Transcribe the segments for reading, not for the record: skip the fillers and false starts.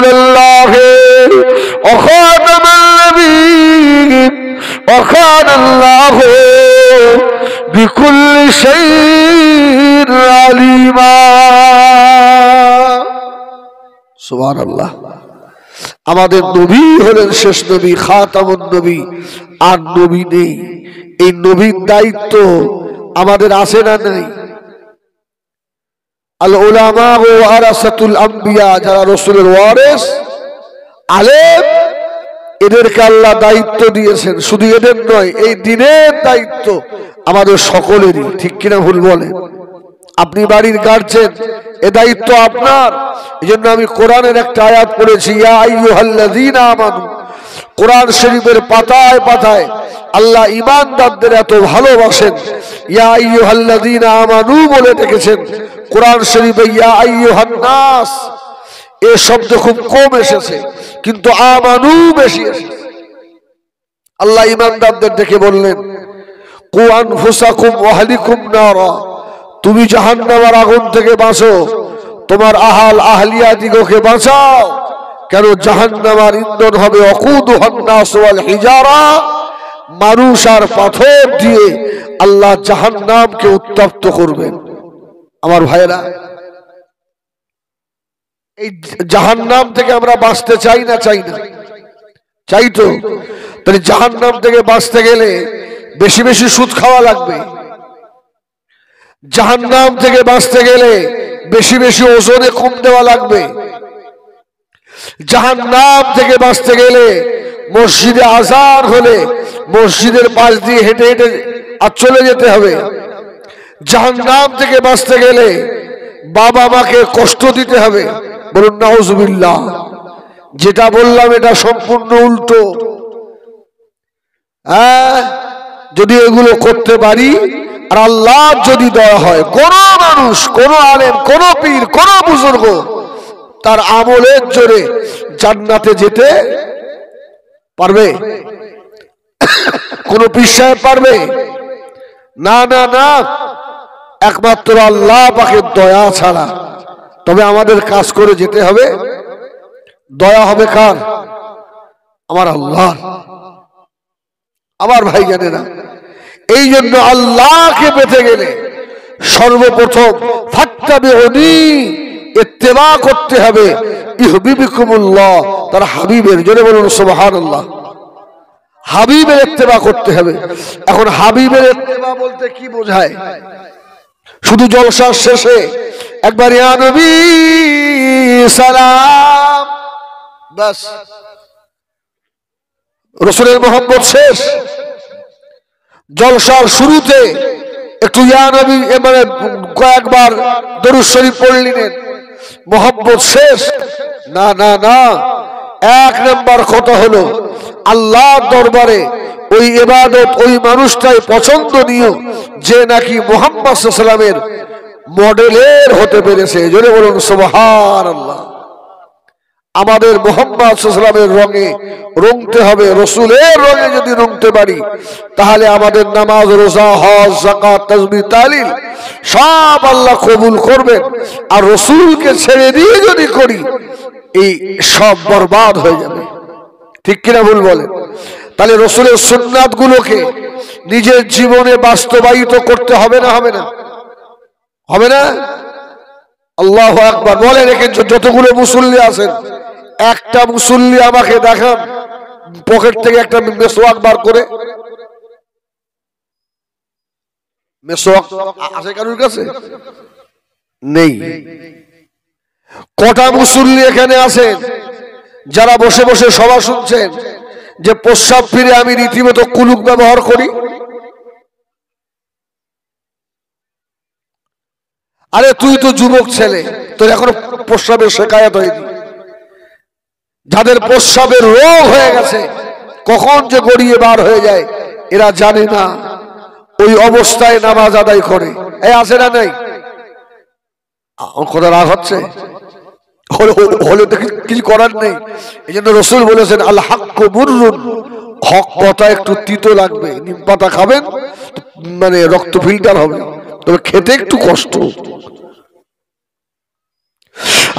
রাসূলুল্লাহ ওয়া খাতামান নবিয়্যিন ওয়া কানা আল্লাহু বিকুল্লি শাইইন আলিমা। সুবহানাল্লাহ। আমাদের নবী হলেন শেষ নবী, খাতামুন নবী, আর নবী নেই। এই নবীর দায়িত্ব আমাদের আছে না নাই? আল উলামা ওয়ারাসাতুল আম্বিয়া, যারা রাসূলের ওয়ারিস আলেম, এদেরকে আল্লাহ দায়িত্ব দিয়েছেন। শুধু এদের নয়, এই দ্বীনের দায়িত্ব আমাদের সকলেরই। ঠিক কিনা ভুল বলেন? আপনি বাড়ির গার্জেন, এ দায়িত্ব আপনার। এজন্য আমি কোরআনের একটা আয়াত পড়েছি, ইয়া আইয়ুহাল্লাযীনা আমানু। কোরআন শরীফের পাতায় পাতায় আল্লাহ ঈমানদারদের এত ভালোবাসেন, ইয়া আইয়ুহাল্লাযীনা আমানু বলে ডেকেছেন। কোরআন শরীফে ইয়া আইয়ুহান নাস এ শব্দ খুব কম এসেছে, কিন্তু আমানু বেশি এসেছে। আল্লাহ ঈমানদারদের ডেকে বললেন, কু আনফুসাকুম ওয়া আহলিকুম নারা, তুমি জাহান্নামের আগুন থেকে বাঁচো, তোমার আহাল আহলিয়া দিগকে বাঁচাও। কেন? জাহান্নামের ইন্ধন হবে ওয়াকুদুহান নাস ওয়াল হিজারা, মানুষ আর পাথর দিয়ে আল্লাহ জাহান্নামকে উত্তপ্ত করবেন। আমার ভাইরা, এই জাহান্নাম থেকে আমরা বাঁচতে চাই না? চাই না? চাই তো। তাহলে জাহান্নাম থেকে বাঁচতে গেলে বেশি বেশি সুদ খাওয়া লাগবে। জাহান্নাম থেকে বাঁচতে গেলে বেশি বেশি ওজনে কম দেওয়া লাগবে। জাহান্নাম থেকে বাঁচতে গেলে মসজিদে আযান হলে মসজিদের পাশ দিয়ে হেঁটে হেঁটে আর চলে যেতে হবে। জাহান্নাম থেকে বাঁচতে গেলে বাবা মাকে কষ্ট দিতে হবে। বলুন নাউজুবিল্লাহ। যেটা বললাম এটা সম্পূর্ণ উল্টো। যদি এগুলো করতে পারি আর আল্লাহ যদি দয়া হয়, কোন মানুষ, কোন আলেম, কোন পীর, কোন বুজুর্গ তার আমলের জোরে জান্নাতে যেতে পারবে? কোন পীর সাহেব পারবে? না না না, একমাত্র আল্লাহ পাকের দয়া ছাড়া। তবে আমাদের কাজ করে যেতে হবে। দয়া হবে কার? আমার আল্লাহ। আমার ভাই জানেরা, এই জন্য আল্লাহকে পেতে গেলে সর্বপ্রথম ফাত্তাবিউনি, ইত্তেবা করতে হবে। ইউহিব্বুকুমুল্লাহ, তার হাবিবের, জোরে বলুন সুবহানাল্লাহ। হাবিবের ইত্তেবা করতে হবে। এখন হাবিবের ইত্তেবা বলতে কি বোঝায়? শুধু জলসার শেষে একবার ইয়া নবী সালাম, বাস রাসূলের মোহাম্মদ শেষ। জলসার শুরুতে একটু ইয়া নবী মানে কয়েকবার দরুদ শরীফ পড়লেন, মোহাম্মদ শেষ। না না না, এক নাম্বার কথা হলো আল্লাহর দরবারে ওই ইবাদত ওই মানুষটাই পছন্দনীয় যে নাকি মুহাম্মদ সাল্লাল্লাহু আলাইহি ওয়াসাল্লামের মডেলের হতে পেরেছে। জোরে বলুন সুবহানাল্লাহ। আমাদের মুহাম্মদ সাল্লাল্লাহু আলাইহি ওয়াসাল্লামের রঙে রঙতে হবে। রাসূলের রঙে যদি রঙতে পারি তাহলে আমাদের নামাজ, রোজা, হজ, যাকাত, তাসবিহ, তাহলিল সব আল্লাহ কবুল করবেন। আর রাসূলকে ছেড়ে দিয়ে যদি করি এই সব বরবাদ হয়ে যাবে। ঠিক কিনা ভুল বলেন? তাহলে রাসূলের সুন্নাত গুলোকে নিজের জীবনে বাস্তবায়িত করতে হবে না? হবে না? হবে না? আল্লাহু আকবার বলে রেখেন। যতগুলো মুসল্লি আছেন, একটা মুসল্লি আমাকে দেখান পকেট থেকে একটা মেসওয়াক বার করে। মেসওয়াক আছে কারোর কাছে? নেই। কটা মুসল্লি এখানে আছেন যারা বসে বসে সভা শুনছেন যে প্রস্রাব ফিরে আমি রীতিমতো কুলুক ব্যবহার করি? আরে তুই তো যুবক ছেলে, তোর এখনো প্রস্রাবের শেখায়াত হয়নি। যাদের প্রস্রাবের রোগ হয়ে গেছে, কখন যে গড়িয়ে বার হয়ে যায় এরা জানে না, ওই অবস্থায় নামাজ আদায় করে। এই আছে না নাই? কথা রাগ হচ্ছে? হলে তো কিছু করার নেই। এই জন্য রাসূল বলেছেন আল হাক্কু মুররুন, হক কথা একটু তিতো লাগবে। নিম পাতা খাবেন মানে রক্ত ফিল্টার হবে, তবে খেতে একটু কষ্ট।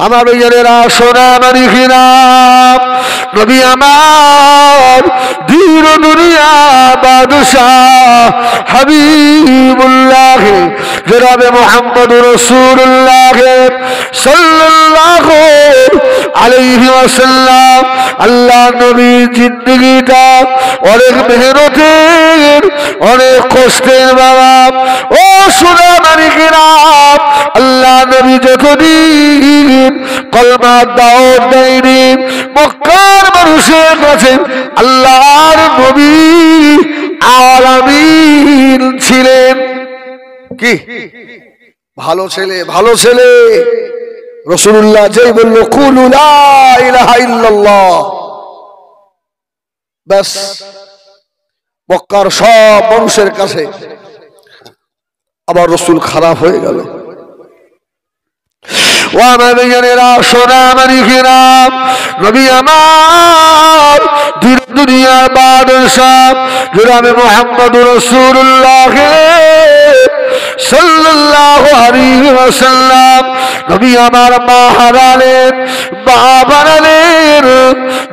আমার ভাইয়েরা সোনা মানিকিনা, নবী আমার দীন দুনিয়া বাদশাহ হাবিবুল্লাহ জনাবে মুহাম্মদুর রাসূলুল্লাহ সাল্লাল্লাহু আলাইহি ওয়াসাল্লাম, আল্লাহ নবীর জিন্দেগিটা অনেক মেহনতের, অনেক কষ্টের বাবা। ও সোনা মানিকিনা, আল্লাহ নবী যতদিন কলমার দাওয়াত দেয়নি মক্কার মানুষের কাছে আল্লাহর নবী আলামিন ছিলেন। কি ভালো ছেলে, ভালো ছেলে। রাসূলুল্লাহ যেই বলল কুলু লা ইলাহা ইল্লাল্লাহ, বাস মক্কার সব মানুষের কাছে আবার রাসূল খারাপ হয়ে গেল। ও আমার ভাইয়েরা সোনা মানিকেরা, নবী আমার দীন দুনিয়ার বাদশাহ জনাবে মুহাম্মদুর রাসূলুল্লাহ সাল্লাল্লাহু আলাইহি ওয়াসাল্লাম, নবী আমার মা হারালেন, বাবা হারালেন,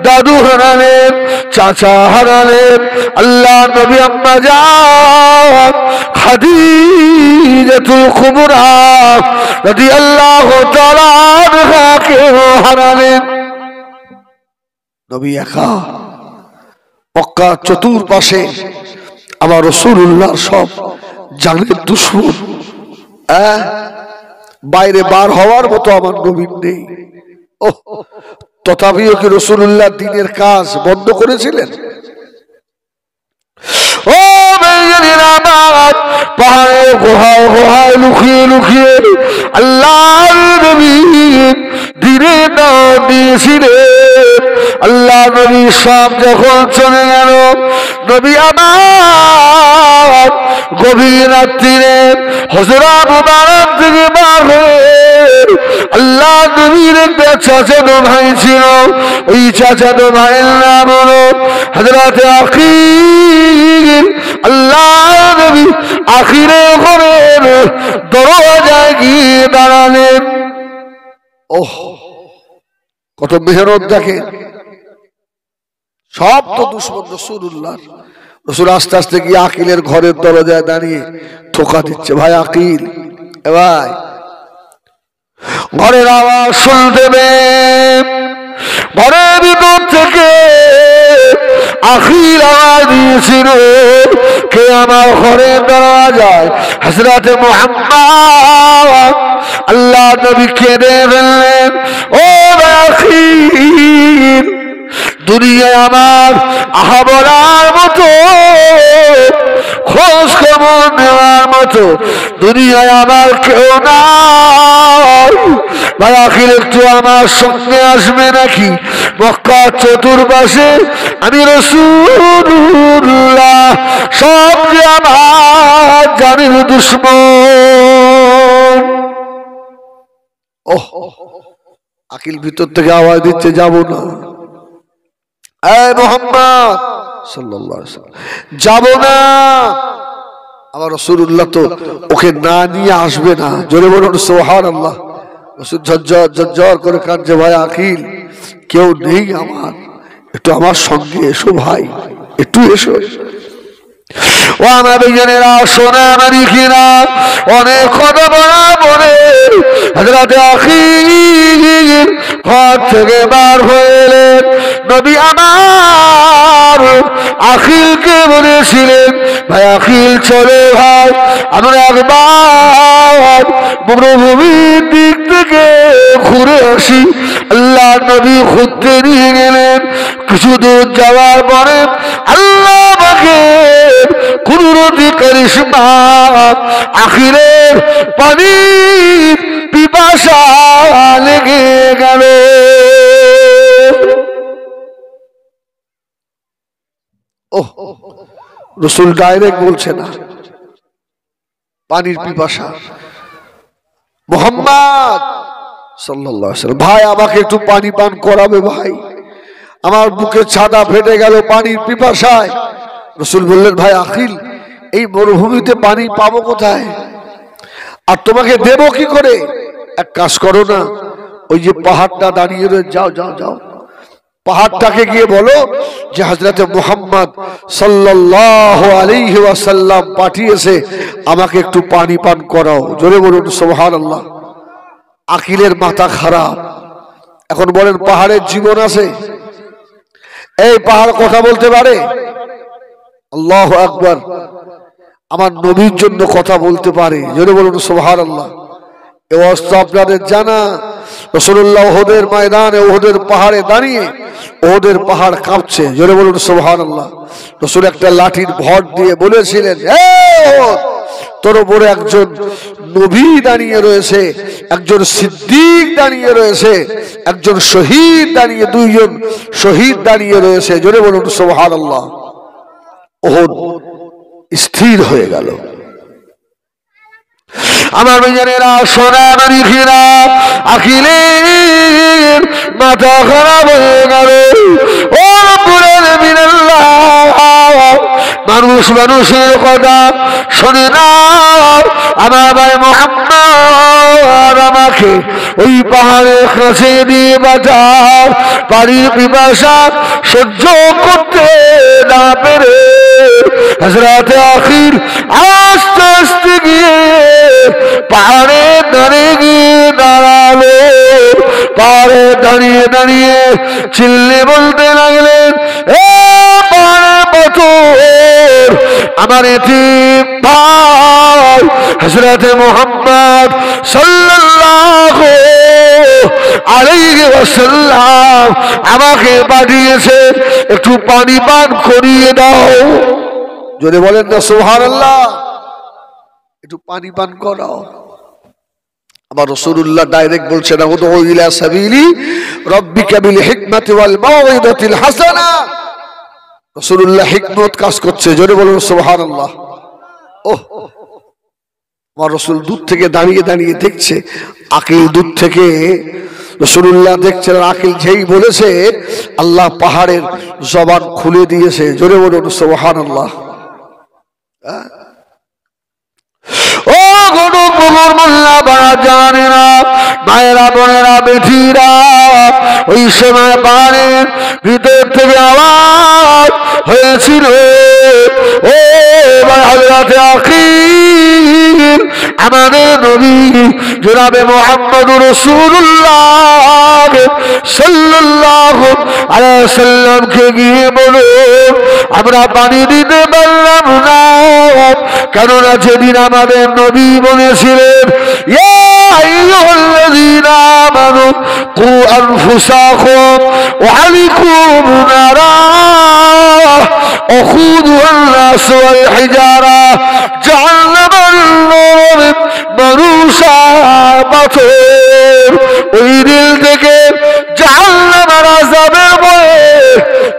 দাদু হারালেন, চাচা হারালেন। আল্লাহ নবী আম্মা জান খাদিজাতুল কুবরা রাদিয়াল্লাহু তাআলা আনহাকে হারালেন। নবী একা, মক্কা চতুর্পাশে আমার রাসূলুল্লাহর সব জানের দুশমন, বাইরে বার হওয়ার মতো আমার নবী নেই। তথাপিও কি রাসূলুল্লাহ দ্বীনের কাজ বন্ধ করেছিলেন? ও পাহাড়ে গুহায় গুহায় লুকিয়ে লুকিয়ে আল্লাহর নবী দ্বীনের দাওয়াত দিয়েছিলেন। আল্লাহ নবী সব যখন চলে গেল, নবী আমার গভীর রাত্রিরে হুজরা মুবারক থেকে বার হয়ে আল্লাহ নবীর একটা চাচাতো ভাই ছিল, ওই চাচাতো ভাইয়ের নাম হলো হযরতে আকিল। আল্লাহ নবী আখিরে ঘরের দরজায় গিয়ে দাঁড়ালেন। ওহ, কত মেহনত দেখেন। সব তো দুশমন রাসূলুল্লাহ। রাসূল আস্তে আস্তে গিয়ে আকিলের ঘরের দরজায় দাঁড়িয়ে ঠোকা দিচ্ছে, ভাই আকিল, এ ভাই ঘরের আওয়াজ শুনতে পেয়ে ঘরের ভিতর থেকে আখিল আওয়াজ দিয়েছিল, কে আমার ঘরের দরজায়? হযরতে মুহাম্মদ। আল্লাহ নবী কেঁদে ফেললেন, ও আখিল, দুনিয়ায় আমার আহা বলার মতো, খোঁজ খবর নেওয়ার মতো দুনিয়ায় আমার কেউ নাই। ভাই আখিল, একটু আমার সঙ্গে আসবে নাকি? মক্কা চতুর্পাশে আমি রাসূলুল্লাহ, সব যে আমার জানের দুশমন। ওহ, আকিল ভিতর থেকে আওয়াজ দিচ্ছে, যাব না। এই মুহাম্মদ সাল্লাল্লাহু আলাইহি ওয়াসাল্লাম, যাব না। আমার রাসূলুল্লাহ তো ওকে না নিয়ে আসবে না। জোরে বলুন সুবহানাল্লাহ। রাসূল ঝরঝর ঝরঝর করে কাঁদছে, ভাই আকিল, কেউ নেই আমার, একটু আমার সঙ্গে এসো ভাই, একটু এসো। ও আমার ভাইয়েরা সোনা মানিকেরা, অনেক কথা বলা বলে হযরতে আখিল ঘর থেকে বার হয়ে এলেন। নবী আমার আখিলকে বলেছিলেন, ভাই আখিল চলে ভাই, আমরা একবার মরুভূমির দিক থেকে ঘুরে আসি। আল্লাহ নবী ঘুরতে নিয়ে গেলেন। কিছু দূর যাওয়ার পরে আল্লাহ আমাকে কুদরতি কারিশমা আখিরের পানির পিপাসা লেগে গেল। ওহ, রাসূল ডাইরেক্ট বলছে না, পানির পিপাসা। মুহাম্মদ সাল্লাল্লাহু আলাইহি ওয়াসাল্লাম, ভাই আমাকে একটু পানি পান করাবে ভাই, আমার বুকে ছাদা ফেটে গেল পানির পিপাসায়। রাসূল বললেন, ভাই আখিল, এই মরুভূমিতে পানি পাবো কোথায়, আর তোমাকে দেবো কি করে? এক কাজ করো না, ওই যে পাহাড়টা দাঁড়িয়ে রয়েছে, যাও যাও যাও, পাহাড়টাকে গিয়ে বলো যে হযরতে মুহাম্মদ সাল্লাল্লাহু আলাইহি ওয়াসাল্লাম পাঠিয়েছে, আমাকে একটু পানি পান করাও। জোরে বলুন সুবহানাল্লাহ। আকিলের মাথা খারাপ। এখন বলেন পাহাড়ের জীবন আছে? এই পাহাড় কথা বলতে পারে? আল্লাহু আকবার। আমার নবীর জন্য কথা বলতে পারে। জোরে বলুন সুবহানাল্লাহ। এই অবস্থা আপনাদের জানা? রাসূলুল্লাহ উহুদের ময়দানে, উহুদের পাহাড়ে দাঁড়িয়ে, উহুদের পাহাড় কাঁপছে। জোরে বলুন সুবহানাল্লাহ। রাসূল একটা লাঠির ভর দিয়ে বলেছিলেন, তোর উপরে একজন নবী দাঁড়িয়ে রয়েছে, একজন সিদ্দিক দাঁড়িয়ে রয়েছে, একজন শহীদ দাঁড়িয়ে, দুইজন শহীদ দাঁড়িয়ে রয়েছে। জোরে বলুন সুবহানাল্লাহ। উহুদ স্থির হয়ে গেল। আমার ভাইজানেরা, সোনামানিরা, আখিলের মাথা খারাপ হয়ে গেল। ও রব্বুল আলামিন আল্লাহ, মানুষ মানুষের কথা শোনে না। আমার ভাই মুহাম্মদ আমাকে ওই পাহাড়ের কাছে দিয়ে বাঁচাও। পানির পিপাসা সহ্য করতে না পেরে হযরতে আখির আস্তে আস্তে গিয়ে পাহাড়ে দাঁড়িয়ে গিয়ে দাঁড়ালো। পাহাড়ে দাঁড়িয়ে দাঁড়িয়ে চিল্লে বলতে লাগলেন, এ পাহাড়ের পাথর, আমার এতিম ভাই হযরতে মুহাম্মদ সাল্লাল্লাহু আলাইহি ওয়াসাল্লাম আমাকে পাঠিয়েছে, একটু পানি পান করিয়ে দাও। যদি বলেন না সুবহানাল্লাহ, একটু পানি পান করাও। আবার রাসূলুল্লাহ ডাইরেক্ট বলছেন, উদউ ইলা সাবিলি রাব্বিকা বিল হিকমাতি ওয়াল মাউইদাতিল হাসানা। রাসূলুল্লাহ হিকমত কাজ করছে। জোরে বলুন সুবহানাল্লাহ। ওহ, আমার রাসূল দূর থেকে দাঁড়িয়ে দাঁড়িয়ে দেখছে, আকিল দূর থেকে রাসূলুল্লাহ দেখছেন। আকিল যেই বলেছে, আল্লাহ পাহাড়ের জবান খুলে দিয়েছে। জোরে বলুন সুবহানাল্লাহ। ও গরু গোবর মোল্লা বাড়া জানেরা, মায়েরা, বোনেরা, বেঠিরা, ওই সময় পাহাড়ের ভিতর থেকে আওয়াজ হয়েছিল, ও হযরতে আখির, আমাদের নবী জনাবে মুহাম্মদুর রাসূলুল্লাহ সাল্লাল্লাহু আলাইহি ওয়াসাল্লামকে গিয়ে বলো, আমরা পানি দিতে পারলাম না, কেননা যেদিন আমাদের নবী বলেছিলেন, ইয়া আইয়ুহাল্লাযীনা আমানু কু আনফুসাকুম ওয়া আলাইকুম নারা ওয়াকুদুহান নাস ওয়াল হিজারা জাহান্নামার মানুষা পাথর। ওই দিল থেকে জাহান্নামের আযাবের ভয়ে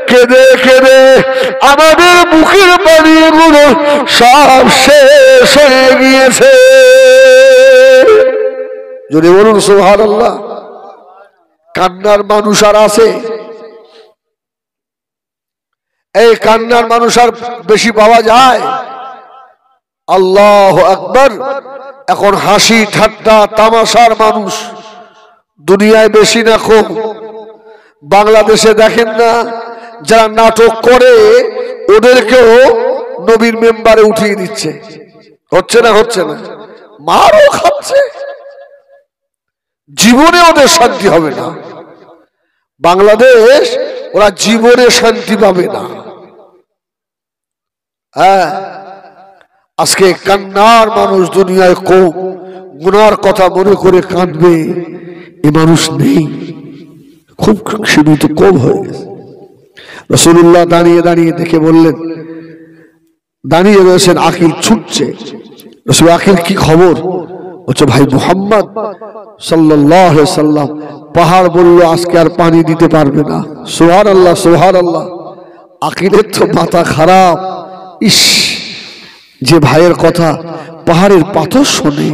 কেঁদে কেঁদে আমাদের মুখের পানিগুলো সব শেষ হয়ে গিয়েছে। যদি বলুন সুবহানাল্লাহ। কান্নার মানুষ আর আছে? এই কান্নার মানুষ আর বেশি পাওয়া যায়? আল্লাহু আকবার। এখন হাসি ঠাট্টা তামাশার মানুষ দুনিয়ায় বেশি না কম? বাংলাদেশে দেখেন না, যারা নাটক করে ওদেরকেও নবীর মেম্বারে উঠিয়ে দিচ্ছে। হচ্ছে না? হচ্ছে না? মারও খাচ্ছে। জীবনে ওদের শান্তি হবে না। বাংলাদেশ, ওরা জীবনে শান্তি পাবে না। হ্যাঁ, আজকে কান্নার মানুষ দুনিয়ায় কম। গুনার কথা মনে করে কাঁদবে এ মানুষ নেই, খুব সীমিত, কম হয়ে গেছে। রাসূলুল্লাহ দাঁড়িয়ে দাঁড়িয়ে দেখে বললেন, দাঁড়িয়ে রয়েছেন, আকিল ছুটছে। রাসূল, আকিল কি খবর? বলছে, ভাই মুহাম্মদ সাল্লাল্লাহু আলাইহি ওয়াসাল্লাম পাহাড় বলল আজকে আর পানি দিতে পারবে না। সুবহানাল্লাহ, সুবহানাল্লাহ। আকিলের তো মাথা খারাপ। ইস, যে ভাইয়ের কথা পাহাড়ের পাথর শোনে।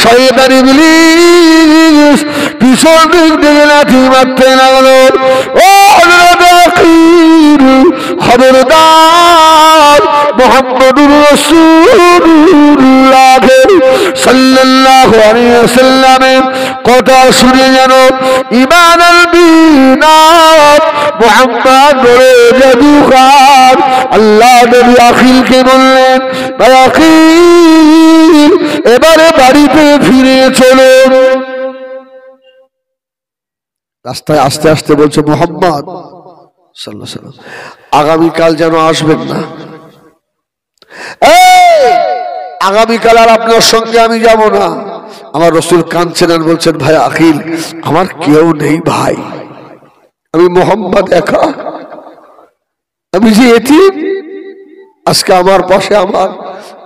শয়তান ইবলিস পিছন দিক থেকে লাথি মারতে লাগলো। ও খবরদার, মুহাম্মদুর রাসূলুল্লাহকে সাল্লাল্লাহু আলাইহি ওয়াসাল্লামের কথা শুনে যেন ঈমানুল বিনাত মুহাম্মদ বড় জাদুকর। আল্লাহ নবী আখিলকে বললেন, ভাই আখিল এবারে বাড়িতে ফিরে চলো। রাস্তায় আস্তে আস্তে বলছে, মুহাম্মদ সাল্লাল্লাহু আলাইহি ওয়াসাল্লাম আগামীকাল যেন আসবেন না। আগামীকাল আর আপনার সঙ্গে আমি যাব না। আমার রাসূল কাঁদছেন আর বলছেন, ভাই আখিল আমার কেউ নেই ভাই, আমি মুহাম্মদ একা, আমি যে এতিম, আজকে আমার পাশে আমার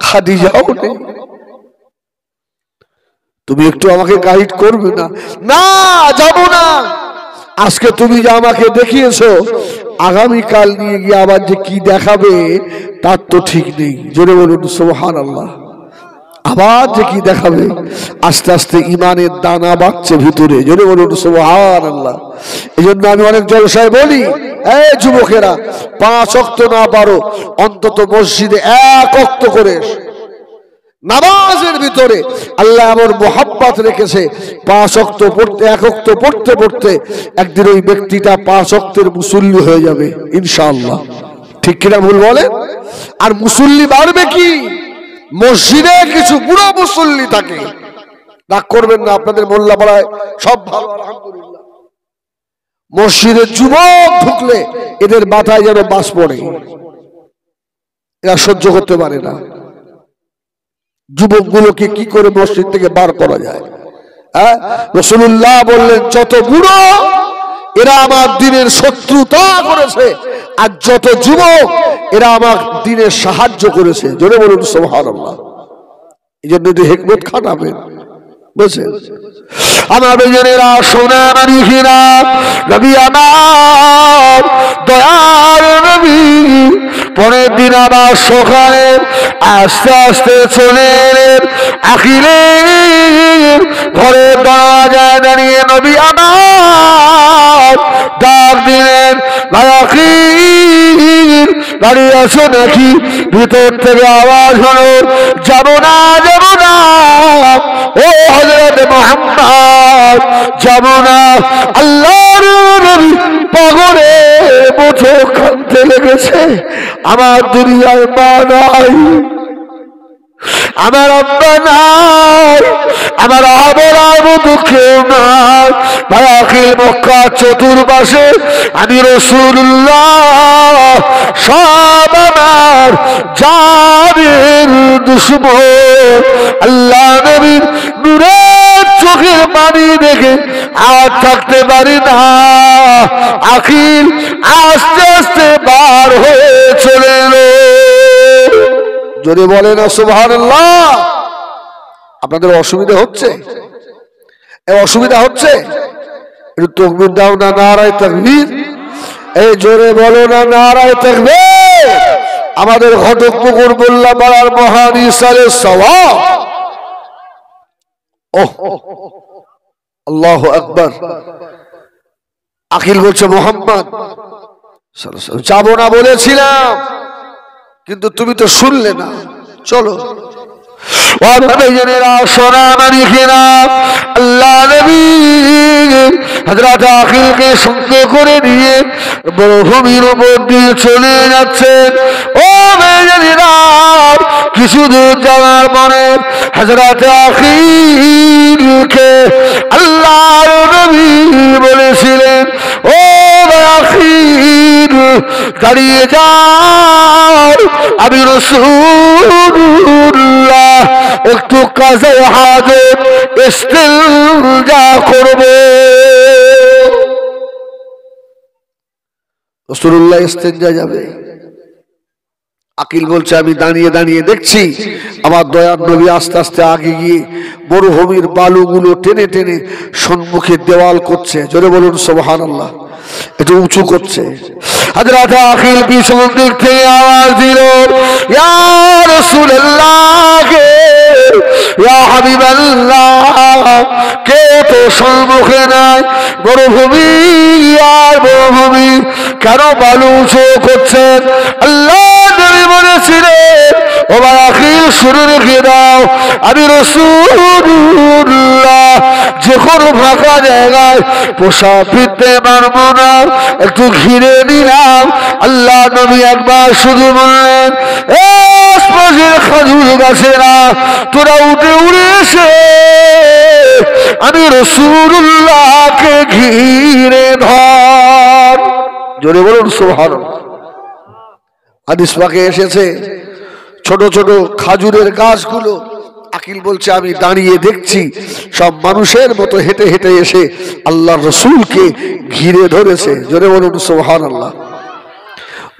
খাদিজাও নেই, তুমি একটু আমাকে গাইড করবে না? না, যাব না। আজকে তুমি যা আমাকে দেখিয়েছো, আগামীকাল নিয়ে গিয়ে আবার যে কি দেখাবে তার তো ঠিক নেই। জোরে বলুন সুবহানাল্লাহ। আবার যে কি দেখাবে। আস্তে আস্তে ইমানের দানা বাড়ছে ভিতরে। জোরে বলুন সুবহানাল্লাহ। এই জন্য আমি অনেক জলসায় বলি, এই যুবকেরা 5 ওয়াক্ত না পারো অন্তত মসজিদে 1 ওয়াক্ত করে নামাজের ভিতরে আল্লাহ আমার মোহাব্বত রেখেছে। 5 ওয়াক্ত পড়তে, 1 ওয়াক্ত পড়তে পড়তে একদিন ওই ব্যক্তিটা 5 ওয়াক্তের মুসল্লি হয়ে যাবে ইনশাআল্লাহ। ঠিক কিনা ভুল বলেন? আর মুসল্লি বাড়বে কি? মসজিদে কিছু বুড়ো মুসল্লি থাকে, রাগ করবেন না, আপনাদের মোল্লা পাড়ায় সব ভালো আলহামদুলিল্লাহ। মসজিদে যুবক ঢুকলে এদের মাথায় যেন বাস পড়ে, এরা সহ্য করতে পারে না। যুবকগুলোকে কি করে মসজিদ থেকে বার করা যায়? রাসূলুল্লাহ বললেন, যত বুড়ো এরা আমার দ্বীনের শত্রুতা করেছে, আর যত যুবক এরা আমার দ্বীনের সাহায্য করেছে। জোরে বলুন সুবহানাল্লাহ। এই জন্য হিকমত খাটাবেন, বুঝছেন? আমার বেজনেরা, সোনা মানিকেরা, নবী আমার দয়ার নবী পরের দিন আবার সকালে আস্তে আস্তে চলে এলেন আখিলের ঘরের দরজায় দাঁড়িয়ে নবী আমার ডাক দিলেন, ভাই আখিল দাঁড়িয়ে আছো নাকি? ভিতর থেকে আওয়াজ হলো, যাবো না যাবো না ও হযরত মুহাম্মদ, যাবো না। আল্লাহর নবী পাগলের মতো কাঁদতে লেগেছে। আমার দুনিয়ায় মা নাই, আমার আব্বা নাই, আমার আবরার মতো কেউ নাই। ভাই আখিল মক্কা চতুর্পাশে আমি রাসূলুল্লাহ, সব আমার জানের দুশমন। আল্লাহ নবীর নূরের চোখের পানি দেখে আর থাকতে পারি না। আখিল আস্তে আস্তে বার হয়ে চলে এলো। জোরে বলে না সুবহানাল্লাহ। আপনাদের অসুবিধা হচ্ছে? অসুবিধা হচ্ছে? একটু তাকবীর দাও না, নারায়ে তাকবীর। এই জোরে বলো না, নারায়ে তাকবীর। আমাদের ঘটকপুকুর মোল্লা পাড়ার মহান ইসালের সওয়াব। ওহ আল্লাহু আকবার। আখিল বলছে, মুহাম্মদ যাবো না বলেছিলাম, কিন্তু তুমি তো শুনলে না, চলো। আল্লাহ নবী হযরত আখিলকে সঙ্গে করে নিয়ে মরুভূমির উপর দিয়ে চলে যাচ্ছেন। ও বেজানিরা, কিছু দূর যাওয়ার পরে হযরত আখিলকে আল্লাহর নবী বলেছিলেন, ও আখিল দাঁড়িয়ে যাও, আমি রাসূলুল্লাহ একটু কাজে হাজত ইস্তিলজা করব। রাসূলুল্লাহ ইস্তিনজা যাবে। আকিল বলছে, আমি দাঁড়িয়ে দাঁড়িয়ে দেখছি আমার দয়ার নবী আস্তে আস্তে আগে গিয়ে মরুভূমির বালুগুলো টেনে টেনে সম্মুখে দেওয়াল করছে। জোরে বলুন সুবহানাল্লাহ। একটু উঁচু করছে। হযরত আখিল পিছন দিক থেকে আওয়াজ দিল, ইয়া রাসূলুল্লাহ, ইয়া হাবিবাল্লাহ, কে তো সম্মুখে নাই? মরুভূমি আর মরুভূমি, কেন বালু উঁচু করছেন? আল্লাহ নবী বলেছিলেন, ও ভাই আখির শুনে রেখে দাও, আমি রাসূলুল্লাহ যে কোনো ফাঁকা জায়গায় পোশাক ফিরতে পারবো না, একটু ঘিরে নিলাম। আল্লাহ নবী একবার শুধু বললেন, খাজুর গাছেরা তোরা উঠে উড়ে এসে আমি রাসূলুল্লাহকে ঘিরে ধর। জোরে বলুন সুবহানাল্লাহ। হাদিস পাকে এসেছে ছোট ছোট খাজুরের গাছগুলো, আকিল বলছে আমি দাঁড়িয়ে দেখছি সব মানুষের মতো হেঁটে হেঁটে এসে আল্লাহর রাসূলকে ঘিরে ধরেছে। জোরে বলুন সুবহানাল্লাহ।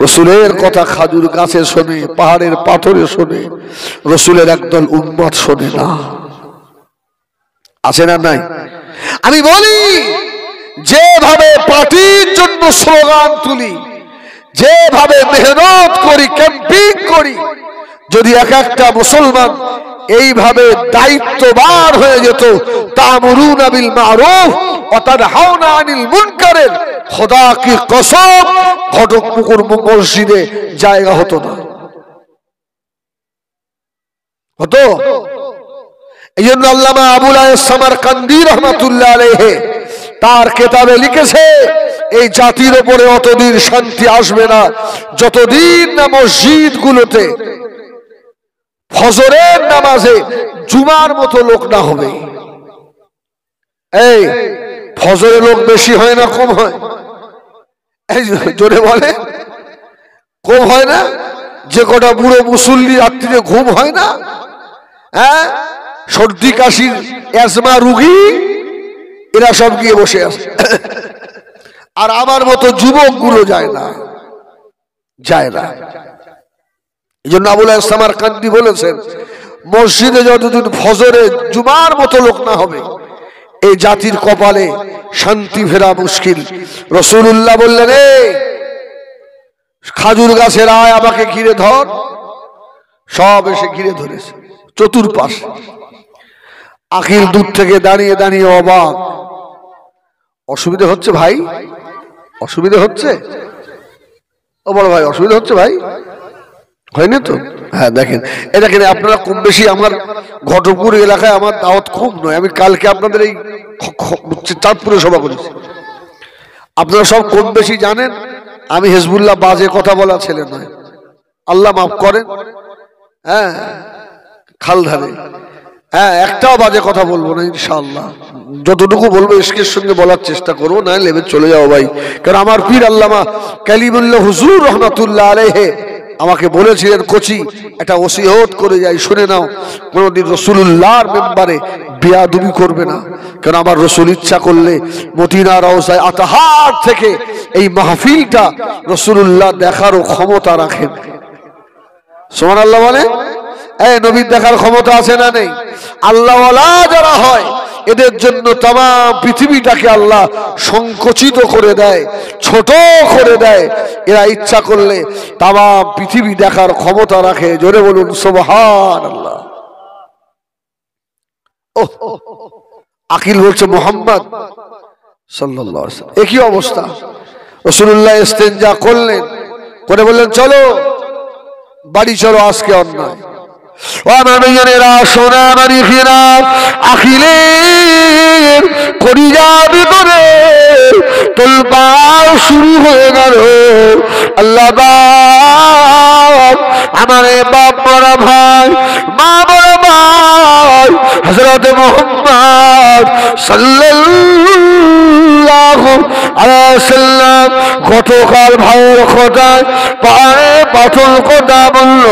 রাসূলের কথা খাজুর গাছে শোনে, পাহাড়ের পাথরে শোনে, রাসূলের একদল উম্মত শোনে না। আছে না নাই? আমি বলি যেভাবে পার্টির জন্য স্লোগান তুলি, যেভাবে মেহনত করি, ক্যাম্পিং করি, যদি এক একটা মুসলমান এইভাবে দায়িত্ববান হয়ে যেত, তা'মুরুনা বিল মা'রুফ ওয়া তানহাউনা আনিল মুনকারের, খোদা কি কসম ঘটকপুকুর মসজিদে জায়গা হতো না। হতো? এই জন্য আল্লামা আবুল আয়েশ সামারকান্দি রাহমাতুল্লাহ আলাইহি তার কিতাবে লিখেছে, এই জাতির উপরে অতদিন শান্তি আসবে না যতদিন না মসজিদগুলোতে ফজরের নামাজে জুমার মতো লোক না হবে। এই ফজরে লোক বেশি হয় না কম হয়? এই জোরে বলে, কম হয় না? যে কটা বুড়ো মুসল্লি রাত্রিতে ঘুম হয় না, হ্যাঁ, সর্দি কাশির অ্যাজমা রুগী এরা সব গিয়ে বসে আছে, আর আমার মতো যুবক গুলো যায় না, যায় না। এই জন্য আবুল আয়েশ সামারকান্দি বলেছেন, মসজিদে যতদিন ফজরে জুমার মতো লোক না হবে এই জাতির কপালে শান্তি ফেরা মুশকিল। রাসূলুল্লাহ বললেন, এই খাজুর গাছের আয় আমাকে ঘিরে ধর। সব এসে ঘিরে ধরেছে চতুর্পাশ। আখিল দূর থেকে দাঁড়িয়ে দাঁড়িয়ে অবাক। অসুবিধা হচ্ছে ভাই? অসুবিধা হচ্ছে? ও বড় ভাই অসুবিধা হচ্ছে ভাই? হয়নি তো? হ্যাঁ দেখেন, এটা দেখেন আপনারা কম বেশি, আমার ঘটকপুর এলাকায় আমার দাওয়াত খুব নয়। আমি কালকে আপনাদের এই চাঁদপুরে সভা করেছি, আপনারা সব কম বেশি জানেন আমি হিজবুল্লাহ বাজে কথা বলা ছেলে নয়, আল্লাহ মাফ করেন। হ্যাঁ, খাল ধারে, হ্যাঁ, একটাও বাজে কথা বলবো না ইনশাআল্লাহ। যতটুকু বলবো ইশকের সঙ্গে বলার চেষ্টা করবো, না লেবে চলে যাও ভাই। কারণ আমার পীর আল্লামা কালিমুল্লাহ হুজুর রহমাতুল্লাহ আলাইহি আমাকে বলেছিলেন, কোচি একটা ওসিয়ত করে যাই, শুনে নাও, কোনদিন রাসূলুল্লাহর মেম্বারে বেয়াদবি করবে না। কারণ আমার রাসূল ইচ্ছা করলে মদিনা রওজায়ে আতাহার থেকে এই মাহফিলটা রাসূলুল্লাহ দেখারও ক্ষমতা রাখেন। সুবহানাল্লাহ বলে, এই নবীর দেখার ক্ষমতা আছে না নেই? আল্লাহওয়ালা যারা হয় এদের জন্য তাম পৃথিবীটাকে আল্লাহ সংকুচিত করে দেয়, ছোট করে দেয়। এরা ইচ্ছা করলে তাম পৃথিবী দেখার ক্ষমতা রাখে। জোরে বলুন সুবহানাল্লাহ। ওহ, আকিল বলছে মুহাম্মদ সাল্লাল্লাহু আলাইহি ওয়াসাল্লাম একই অবস্থা। রাসূলুল্লাহ ইস্তেনজা করলেন, করে বললেন চলো বাড়ি চলো, আজকে অন্যায়। ও আমার ভাইয়েরা, সোনা মানিকেরা, আখিলের কলিজার ভিতরে তোলপাড় শুরু হয়ে গেল। আল্লাহ বাপ, আমার বাপ বড় ভাই, মা বড় ভাই হযরত মুহাম্মদ সাল্লাল্লাহু আলাইহি ওয়াসাল্লাম গতকাল ভাইয়ের কথায় পাহাড়ে পাথর কথা বলল,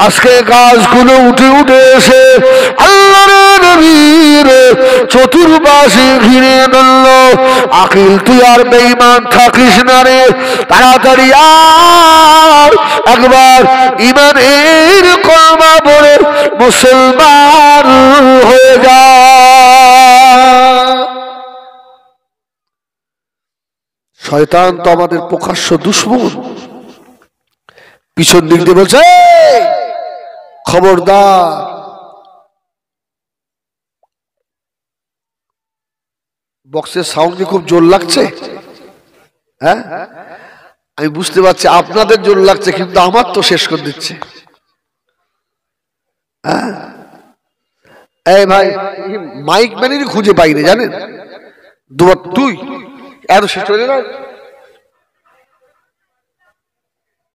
আজকে গাছগুলো উঠে উঠে এসে আল্লাহর নবীর চতুর্পাশে ঘিরে ধরল। আকিল তুই আর বেঈমান থাকিস না রে, তাড়াতাড়ি আর একবার ঈমানের কলমা পড়ে মুসলমান হয়ে যা। শয়তান তো আমাদের প্রকাশ্য দুশমন। পিছন দিক দিয়ে বলছে, খবরদার, বক্সের সাউন্ড কি খুব জোর লাগছে? হ্যাঁ, আমি বুঝতে পারছি আপনাদের জোর লাগছে, কিন্তু আমার তো শেষ করে দিচ্ছে। হ্যাঁ এই ভাই মাইক ম্যানেরই খুঁজে পাইনি জানেন দুবার তুই এত শেষ হয়ে না